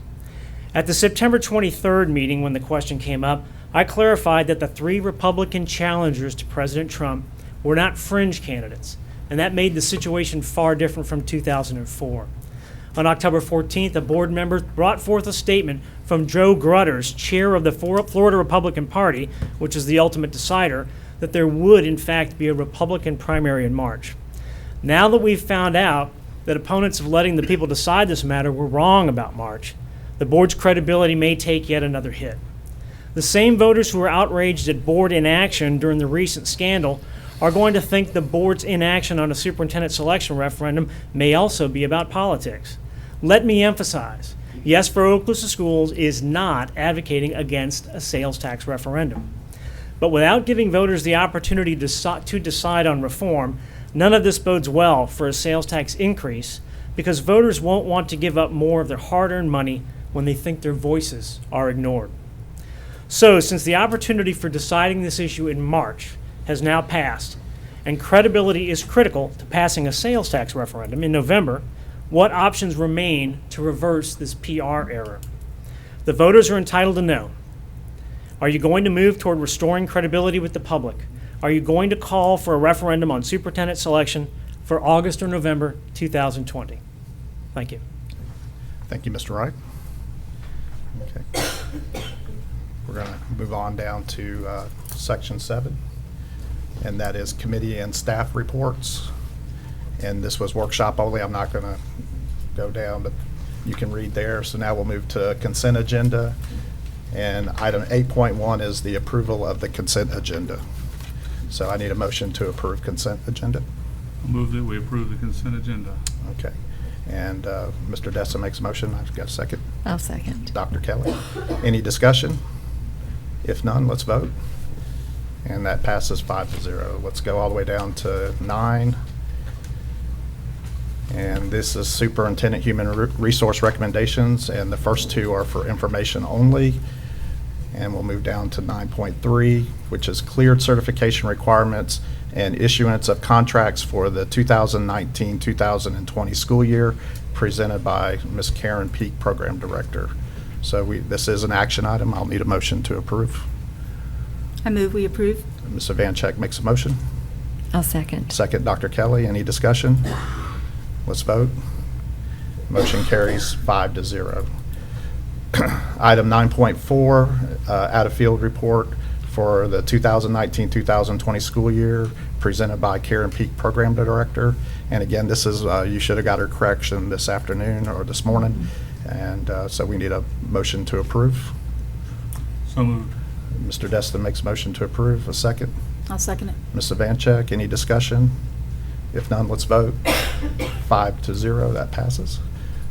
At the September 23rd meeting, when the question came up, I clarified that the 3 Republican challengers to President Trump were not fringe candidates, and that made the situation far different from 2004. On October 14th, a board member brought forth a statement from Joe Grutters, chair of the Florida Republican Party, which is the ultimate decider, that there would, in fact, be a Republican primary in March. Now that we've found out that opponents of letting the people decide this matter were wrong about March, the board's credibility may take yet another hit. The same voters who were outraged at board inaction during the recent scandal are going to think the board's inaction on a superintendent selection referendum may also be about politics. Let me emphasize, Yes for Okaloosa Schools is not advocating against a sales tax referendum. But without giving voters the opportunity to decide on reform, none of this bodes well for a sales tax increase, because voters won't want to give up more of their hard-earned money when they think their voices are ignored. So, since the opportunity for deciding this issue in March has now passed, and credibility is critical to passing a sales tax referendum in November, what options remain to reverse this PR error? The voters are entitled to know. Are you going to move toward restoring credibility with the public? Are you going to call for a referendum on superintendent selection for August or November 2020? Thank you. Thank you, Mr. Wright. Okay. We're going to move on down to Section 7, and that is committee and staff reports. And this was workshop only. I'm not going to go down, but you can read there. So now we'll move to consent agenda. And item 8.1 is the approval of the consent agenda. So I need a motion to approve consent agenda. I'll move that we approve the consent agenda. Okay. And Mr. Dessa makes a motion. I've got a second. I'll second. Dr. Kelly. Any discussion? If none, let's vote. And that passes 5-0. Let's go all the way down to 9. And this is Superintendent Human Resource Recommendations, and the first two are for information only. And we'll move down to 9.3, which is cleared certification requirements and issuance of contracts for the 2019-2020 school year, presented by Ms. Karen Peak, Program Director. So this is an action item. I'll need a motion to approve. I move we approve. Ms. Vancheck makes a motion. I'll second. Second, Dr. Kelly. Any discussion? Let's vote. Motion carries 5-0. Item 9.4, out-of-field report for the 2019-2020 school year, presented by Karen Peak, Program Director. And again, this is, you should have got her correction this afternoon or this morning. And so we need a motion to approve. So moved. Mr. Destin makes a motion to approve. A second. I'll second it. Ms. Vancheck, any discussion? If none, let's vote. 5-0, that passes.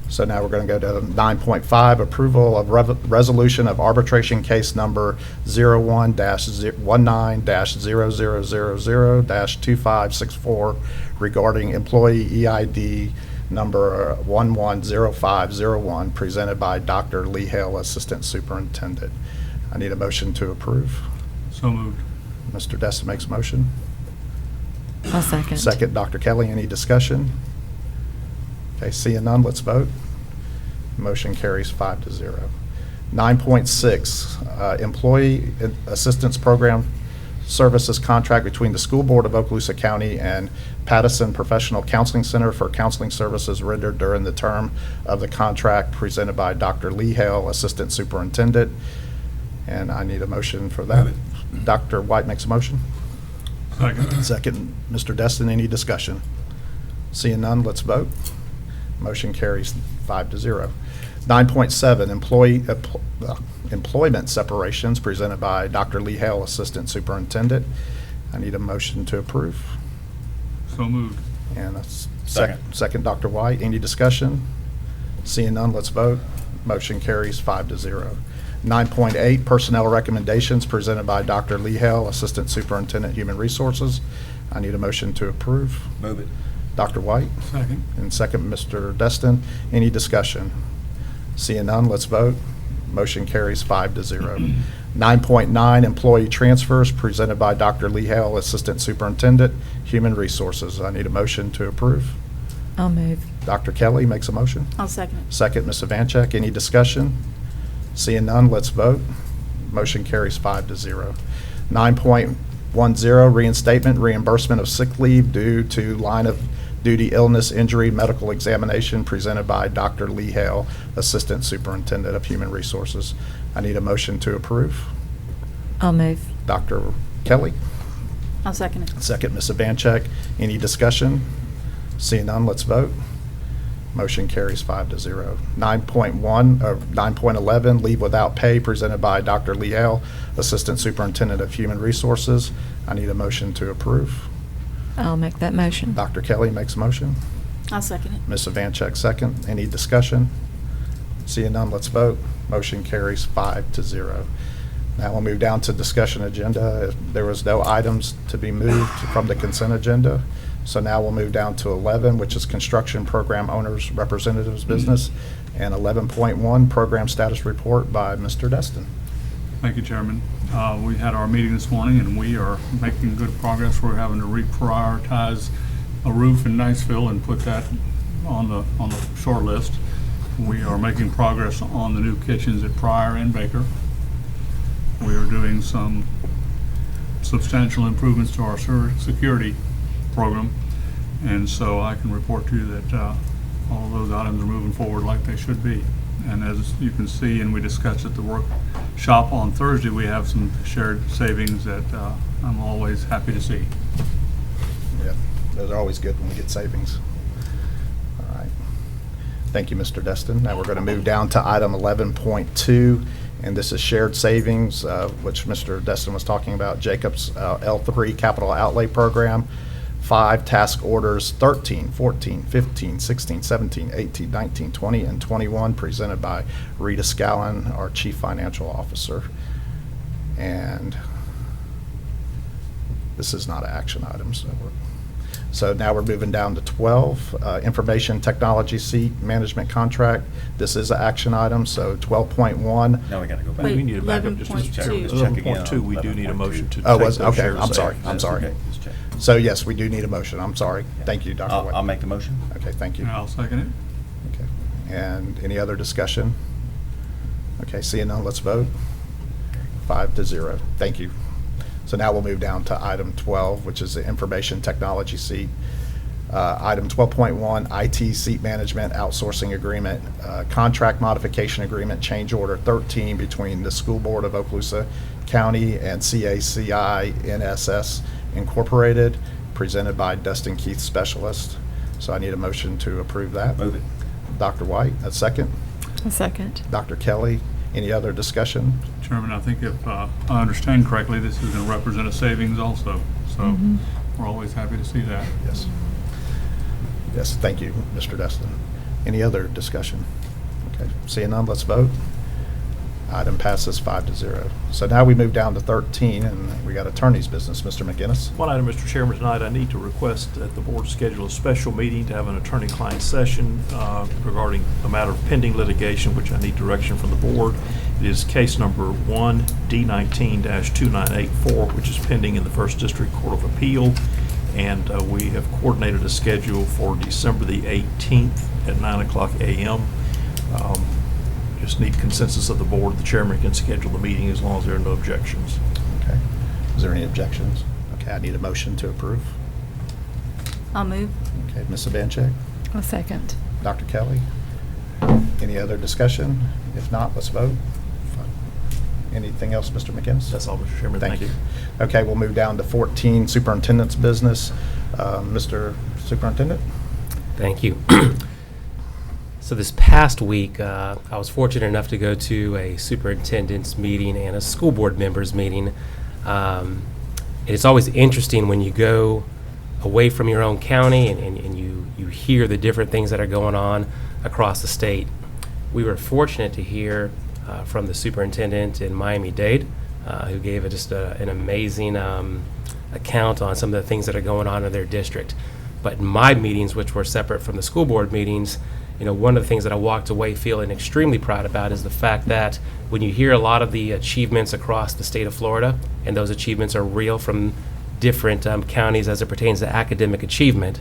So now we're going to go to 9.5, approval of resolution of arbitration case number 01-19-0000-2564 regarding employee EID number 110501, presented by Dr. Lee Hale, Assistant Superintendent. I need a motion to approve. So moved. Mr. Destin makes a motion. I'll second. Second, Dr. Kelly. Any discussion? Okay, seeing none, let's vote. Motion carries 5-0. 9.6, Employee Assistance Program Services Contract between the School Board of Okaloosa County and Pattison Professional Counseling Center for counseling services rendered during the term of the contract, presented by Dr. Lee Hale, Assistant Superintendent. And I need a motion for that. Dr. White makes a motion. Second. Second, Mr. Destin. Any discussion? Seeing none, let's vote. Motion carries 5-0. 9.7, employment separations, presented by Dr. Lee Hale, Assistant Superintendent. I need a motion to approve. So moved. And a second, Dr. White. Any discussion? Seeing none, let's vote. Motion carries 5-0. 9.8, personnel recommendations, presented by Dr. Lee Hale, Assistant Superintendent, Human Resources. I need a motion to approve. Move it. Dr. White. Second. And second, Mr. Destin. Any discussion? Seeing none, let's vote. Motion carries 5-0. 9.9, employee transfers, presented by Dr. Lee Hale, Assistant Superintendent, Human Resources. I need a motion to approve. I'll move. Dr. Kelly makes a motion. I'll second it. Second, Ms. Vancheck. Any discussion? Seeing none, let's vote. Motion carries 5-0. 9.10, reinstatement, reimbursement of sick leave due to line of duty illness, injury, medical examination, presented by Dr. Lee Hale, Assistant Superintendent of Human Resources. I need a motion to approve. I'll move. Dr. Kelly. I'll second it. Second, Ms. Vancheck. Any discussion? Seeing none, let's vote. Motion carries 5-0. 9.11, leave without pay, presented by Dr. Lee Hale, Assistant Superintendent of Human Resources. I need a motion to approve. I'll make that motion. Dr. Kelly makes a motion. I'll second it. Ms. Vancheck, second. Any discussion? Seeing none, let's vote. Motion carries 5-0. Now we'll move down to discussion agenda. There was no items to be moved from the consent agenda. So now we'll move down to 11, which is construction program owners representatives business, and 11.1, program status report by Mr. Destin. Thank you, Chairman. We had our meeting this morning, and we are making good progress. We're having to reprioritize a roof in Niceville and put that on the short list. We are making progress on the new kitchens at Pryor and Baker. We are doing some substantial improvements to our security program, and so I can report to you that all of those items are moving forward like they should be. And as you can see, and we discussed at the workshop on Thursday, we have some shared savings that I'm always happy to see. Yeah, those are always good when we get savings. All right. Thank you, Mr. Destin. Now we're going to move down to item 11.2, and this is shared savings, which Mr. Destin was talking about, Jacobs L3 Capital Outlay Program. 5 task orders 13, 14, 15, 16, 17, 18, 19, 20, and 21, presented by Rita Scallon, our Chief Financial Officer. And this is not an action item, So now we're moving down to 12, information technology seat management contract. This is an action item, so 12.1. Now we gotta go back. Wait, We need to back up just a 11.2. 11.2, we do need a motion to take Oh, those okay, shares I'm of sorry, savings. I'm sorry. Okay, just check. So yes, we do need a motion. I'm sorry. Thank you, Dr. White. I'll make the motion. Okay, thank you. And I'll second it. Okay. And any other discussion? Okay, seeing none, let's vote. 5-0. Thank you. So now we'll move down to item 12, which is the information technology seat. Item 12.1, IT seat management outsourcing agreement, contract modification agreement, change order 13 between the School Board of Okaloosa County and CACI NSS Incorporated, presented by Dustin Keith, Specialist. So I need a motion to approve that. Move it. Dr. White, a second. A second. Dr. Kelly, any other discussion? Chairman, I think if I understand correctly, this is going to represent a savings also. So we're always happy to see that. Yes. Yes, thank you, Mr. Destin. Any other discussion? Okay, seeing none, let's vote. Item passes 5-0. So now we move down to 13, and we got attorney's business. Mr. McGinnis? One item, Mr. Chairman, tonight, I need to request that the board schedule a special meeting to have an attorney-client session regarding a matter of pending litigation, which I need direction from the board. It is case number 1D19-2984, which is pending in the First District Court of Appeal, and we have coordinated a schedule for December the 18th at 9:00 a.m. Just need consensus of the board. The chairman can schedule the meeting as long as there are no objections. Okay. Is there any objections? Okay, I need a motion to approve. I'll move. Okay, Ms. Abanchek? A second. Dr. Kelly? Any other discussion? If not, let's vote. Anything else, Mr. McGinnis? That's all, Mr. Chairman. Thank you. Okay, we'll move down to 14, superintendent's business. Mr. Superintendent? Thank you. So this past week, I was fortunate enough to go to a superintendent's meeting and a school board members meeting. It's always interesting when you go away from your own county and you hear the different things that are going on across the state. We were fortunate to hear from the superintendent in Miami-Dade, who gave just an amazing account on some of the things that are going on in their district. But in my meetings, which were separate from the school board meetings, one of the things that I walked away feeling extremely proud about is the fact that when you hear a lot of the achievements across the state of Florida, and those achievements are real from different counties as it pertains to academic achievement,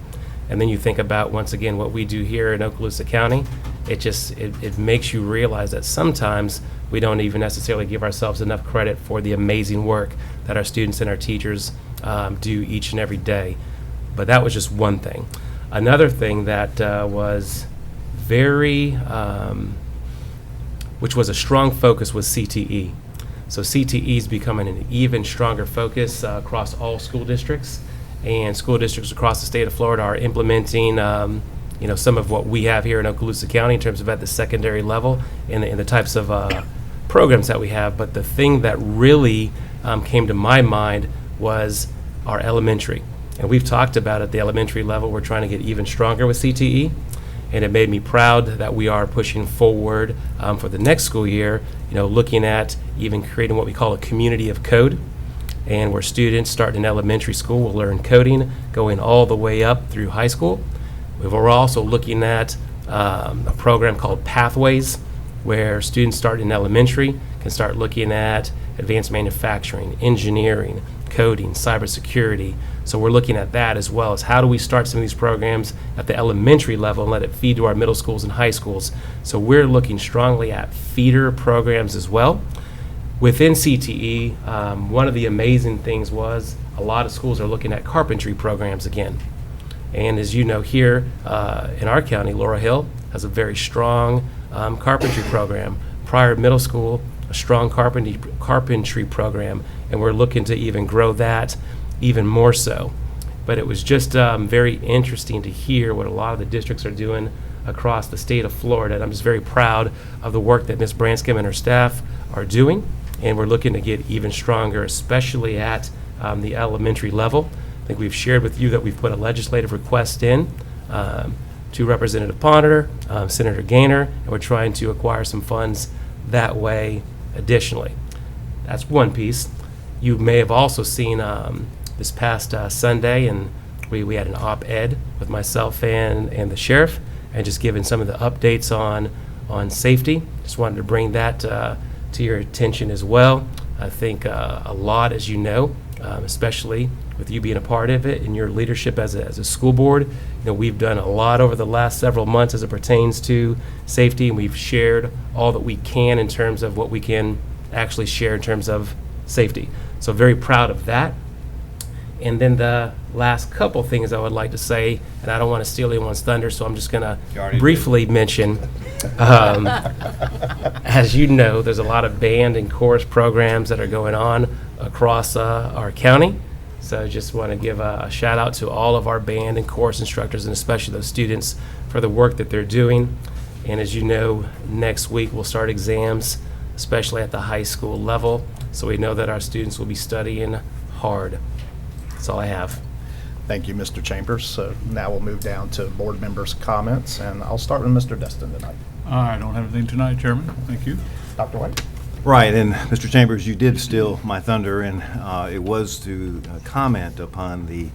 and then you think about, once again, what we do here in Okaloosa County, it makes you realize that sometimes we don't even necessarily give ourselves enough credit for the amazing work that our students and our teachers do each and every day. But that was just one thing. Another thing that was which was a strong focus, was CTE. So CTE is becoming an even stronger focus across all school districts, and school districts across the state of Florida are implementing some of what we have here in Okaloosa County in terms of at the secondary level and the types of programs that we have. But the thing that really came to my mind was our elementary. And we've talked about at the elementary level, we're trying to get even stronger with CTE. And it made me proud that we are pushing forward for the next school year, looking at even creating what we call a community of code, and where students starting in elementary school will learn coding, going all the way up through high school. We're also looking at a program called Pathways, where students starting in elementary can start looking at advanced manufacturing, engineering, coding, cybersecurity. So we're looking at that, as well as how do we start some of these programs at the elementary level and let it feed to our middle schools and high schools. So we're looking strongly at feeder programs as well. Within CTE, one of the amazing things was a lot of schools are looking at carpentry programs again. And as you know, here in our county, Laurel Hill has a very strong carpentry program. Pryor Middle School, a strong carpentry program, and we're looking to even grow that even more so. But it was just very interesting to hear what a lot of the districts are doing across the state of Florida. And I'm just very proud of the work that Ms. Branscombe and her staff are doing. And we're looking to get even stronger, especially at the elementary level. I think we've shared with you that we've put a legislative request in to Representative Ponder, Senator Gaynor, and we're trying to acquire some funds that way additionally. That's one piece. You may have also seen this past Sunday, and we had an op-ed with myself and the sheriff, and just giving some of the updates on safety. Just wanted to bring that to your attention as well. I think a lot, as you know, especially with you being a part of it and your leadership as a school board, we've done a lot over the last several months as it pertains to safety, and we've shared all that we can in terms of what we can actually share in terms of safety. So very proud of that. And then the last couple things I would like to say, and I don't want to steal anyone's thunder, so I'm just going to briefly mention, as you know, there's a lot of band and chorus programs that are going on across our county. So I just want to give a shout out to all of our band and chorus instructors, and especially those students, for the work that they're doing. And as you know, next week we'll start exams, especially at the high school level. So we know that our students will be studying hard. That's all I have. Thank you, Mr. Chambers. So now we'll move down to board members' comments, and I'll start with Mr. Destin tonight. I don't have anything tonight, Chairman. Thank you. Dr. White? Right, and Mr. Chambers, you did steal my thunder, and it was to comment upon the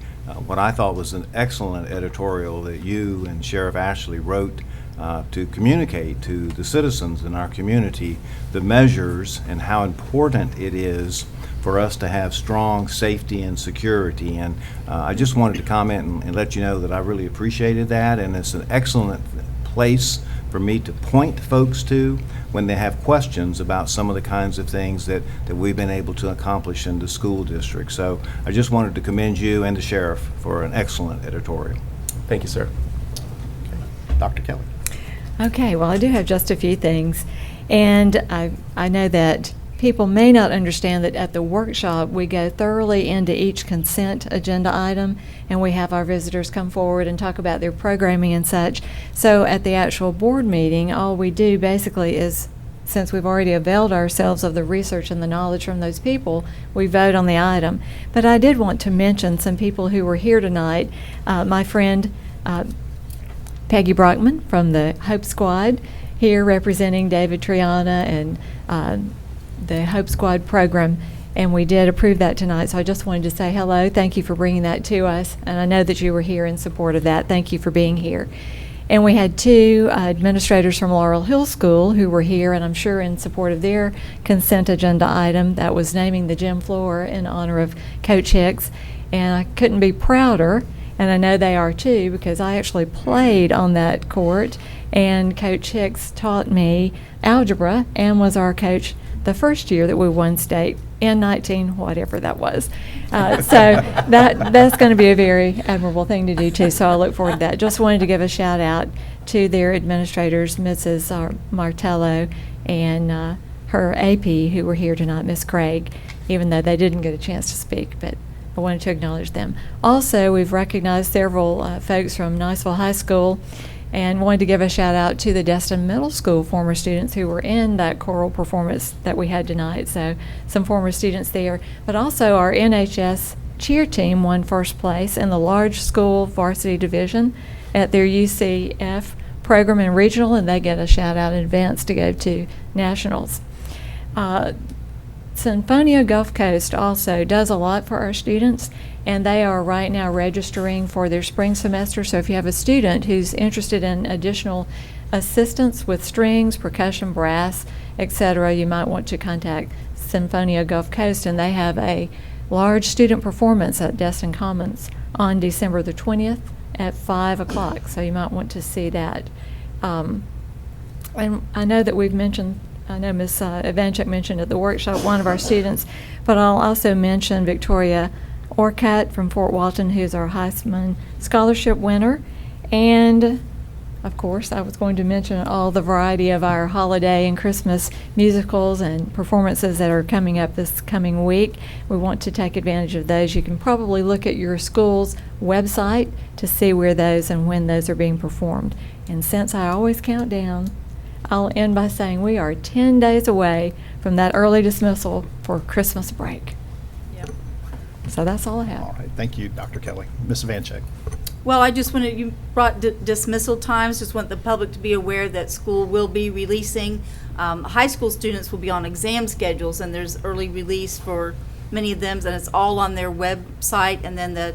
what I thought was an excellent editorial that you and Sheriff Ashley wrote to communicate to the citizens in our community the measures and how important it is for us to have strong safety and security. And I just wanted to comment and let you know that I really appreciated that, and it's an excellent place for me to point folks to when they have questions about some of the kinds of things that we've been able to accomplish in the school district. So I just wanted to commend you and the sheriff for an excellent editorial. Thank you, sir. Okay. Dr. Kelly? Okay, well, I do have just a few things. And I know that people may not understand that at the workshop, we go thoroughly into each consent agenda item, and we have our visitors come forward and talk about their programming and such. So at the actual board meeting, all we do basically is, since we've already availed ourselves of the research and the knowledge from those people, we vote on the item. But I did want to mention some people who were here tonight. My friend Peggy Brockman from the Hope Squad, here representing David Triana and the Hope Squad program, and we did approve that tonight. So I just wanted to say hello. Thank you for bringing that to us, and I know that you were here in support of that. Thank you for being here. And we had two administrators from Laurel Hill School who were here, and I'm sure in support of their consent agenda item that was naming the gym floor in honor of Coach Hicks. And I couldn't be prouder, and I know they are too, because I actually played on that court, and Coach Hicks taught me algebra and was our coach the first year that we won state in 19 whatever that was. So that's going to be a very admirable thing to do too. So I look forward to that. Just wanted to give a shout out to their administrators, Mrs. Martello and her AP, who were here tonight, Miss Craig, even though they didn't get a chance to speak, but I wanted to acknowledge them. Also, we've recognized several folks from Niceville High School, and wanted to give a shout out to the Destin Middle School former students who were in that choral performance that we had tonight. So some former students there, but also our NHS cheer team won first place in the large school varsity division at their UCF program and regional, and they get a shout out in advance to go to nationals. Sinfonia Gulf Coast also does a lot for our students, and they are right now registering for their spring semester. So if you have a student who's interested in additional assistance with strings, percussion, brass, etc., you might want to contact Sinfonia Gulf Coast, and they have a large student performance at Destin Commons on December the 20th at 5 o'clock. So you might want to see that. And I know that we've mentioned, I know Ms. Ivanchuk mentioned at the workshop one of our students, but I'll also mention Victoria Orcutt from Fort Walton, who's our Heisman Scholarship winner. And, of course, I was going to mention all the variety of our holiday and Christmas musicals and performances that are coming up this coming week. We want to take advantage of those. You can probably look at your school's website to see where those and when those are being performed. And since I always count down, I'll end by saying we are 10 days away from that early dismissal for Christmas break. Yep. So that's all I have. All right. Thank you, Dr. Kelly. Ms. Ivanchuk? Well, I just wanted, you brought dismissal times, just want the public to be aware that school will be releasing. High school students will be on exam schedules, and there's early release for many of them, and it's all on their website, and then the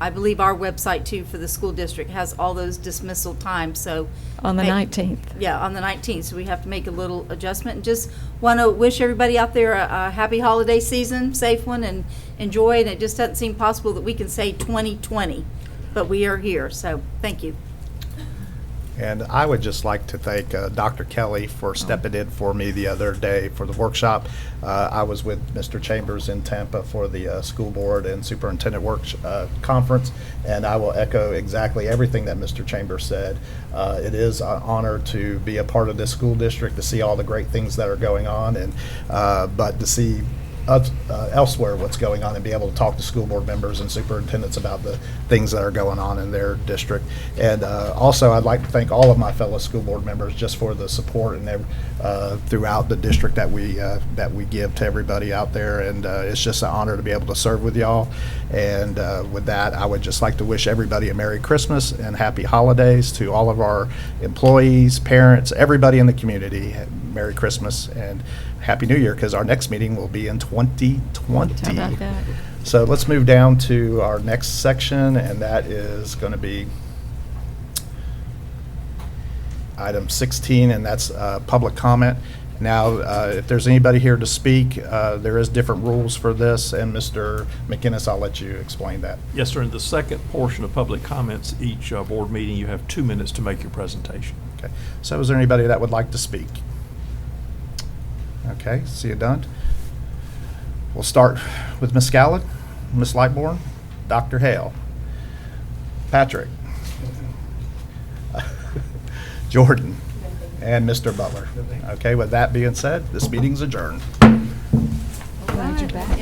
I believe our website too for the school district has all those dismissal times, so. On the make- 19th. Yeah, on the 19th, so we have to make a little adjustment. And just want to wish everybody out there a happy holiday season, safe one, and enjoy it. It just doesn't seem possible that we can say 2020, but we are here, so thank you. And I would just like to thank Dr. Kelly for stepping in for me the other day for the workshop. I was with Mr. Chambers in Tampa for the school board and superintendent conference, and I will echo exactly everything that Mr. Chambers said. It is an honor to be a part of this school district, to see all the great things that are going on, and but to see elsewhere what's going on and be able to talk to school board members and superintendents about the things that are going on in their district. And also, I'd like to thank all of my fellow school board members just for the support and throughout the district that we give to everybody out there. And it's just an honor to be able to serve with y'all. And with that, I would just like to wish everybody a Merry Christmas and Happy Holidays to all of our employees, parents, everybody in the community. Merry Christmas and Happy New Year, because our next meeting will be in 2020. How about that? So let's move down to our next section, and that is going to be item 16, and that's public comment. Now, if there's anybody here to speak, there is different rules for this, and Mr. McInnes, I'll let you explain that. Yes, sir. In the second portion of public comments, each board meeting, you have 2 minutes to make your presentation. Okay. So is there anybody that would like to speak? Okay, see you done. We'll start with Ms. Scallon, Ms. Lightbourne, Dr. Hale, Patrick, Jordan, and Mr. Butler. Okay, with that being said, this meeting's adjourned. Glad you're back.